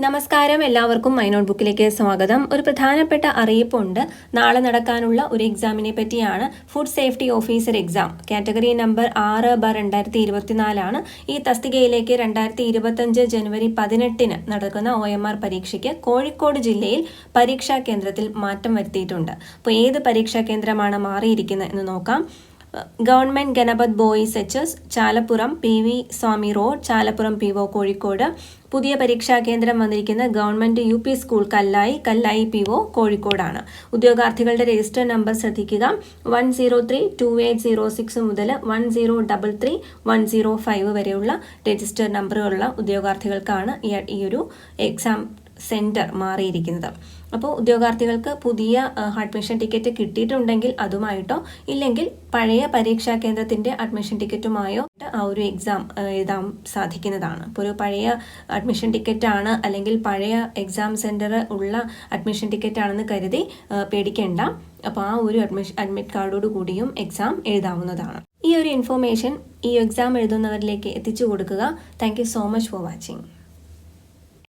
നമസ്കാരം, എല്ലാവർക്കും my not ബുക്കിലേക്ക് സ്വാഗതം. ഒരു പ്രധാനപ്പെട്ട അറിയിപ്പുണ്ട്. നാളെ നടക്കാനുള്ള ഒരു എക്സാമിനെ പറ്റിയാണ്. Food safety officer exam category number 6/2024 ഈ തസ്തികയിലേക്ക് 2025 ജനുവരി 18 നടക്കുന്ന OMR പരീക്ഷയ്ക്ക് കോഴിക്കോട് ജില്ലയിൽ പരീക്ഷാ കേന്ദ്രത്തിൽ മാറ്റം വരുത്തിയിട്ടുണ്ട്. അപ്പോൾ ഏത് പരീക്ഷാ കേന്ദ്രമാണ് മാറിയിരിക്കുന്നത് എന്ന് നോക്കാം. Government Ganapath boys HS Chalappuram PV Swami road, Chalappuram PO Kozhikode. പുതിയ പരീക്ഷാ കേന്ദ്രം വന്നിരിക്കുന്ന government UP school Kallayi PO കോഴിക്കോടാണ്. ഉദ്യോഗാർത്ഥികളുടെ രജിസ്റ്റർ നമ്പർ ശ്രദ്ധിക്കുക. 1032806 മുതൽ 1033105 വരെയുള്ള രജിസ്റ്റർ നമ്പറുകളുള്ള ഉദ്യോഗാർത്ഥികൾക്കാണ് ഈ ഒരു എക്സാം സെന്റർ മാറിയിരിക്കുന്നത്. അപ്പോൾ ഉദ്യോഗാർത്ഥികൾക്ക് പുതിയ അഡ്മിഷൻ ടിക്കറ്റ് കിട്ടിയിട്ടുണ്ടെങ്കിൽ അതുമായിട്ടോ, ഇല്ലെങ്കിൽ പഴയ പരീക്ഷാ കേന്ദ്രത്തിൻ്റെ അഡ്മിഷൻ ടിക്കറ്റുമായോ ആ ഒരു എക്സാം എഴുതാൻ സാധിക്കുന്നതാണ്. ഇപ്പോൾ ഒരു പഴയ അഡ്മിഷൻ ടിക്കറ്റാണ് അല്ലെങ്കിൽ പഴയ എക്സാം സെൻറ്റർ ഉള്ള അഡ്മിഷൻ ടിക്കറ്റ് ആണെന്ന് കരുതി പേടിക്കേണ്ട. അപ്പോൾ ആ ഒരു അഡ്മിറ്റ് കാർഡോട് കൂടിയും എക്സാം എഴുതാവുന്നതാണ്. ഈ ഒരു ഇൻഫോർമേഷൻ ഈ എക്സാം എഴുതുന്നവരിലേക്ക് എത്തിച്ചു കൊടുക്കുക. Thank you so much for watching.